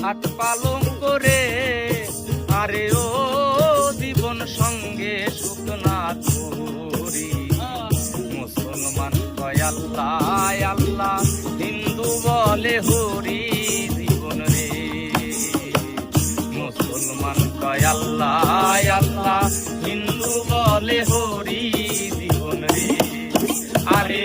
খাট পালং করে, আরে ও জীবন সঙ্গে সুখ না করি। মুসলমান কয় আল্লাহ আল্লাহ, হিন্দু বলে হরি জীবন রে। মুসলমান কয় আল্লাহ আল্লাহ, হিন্দু বলে হরি জীবন রে। আরে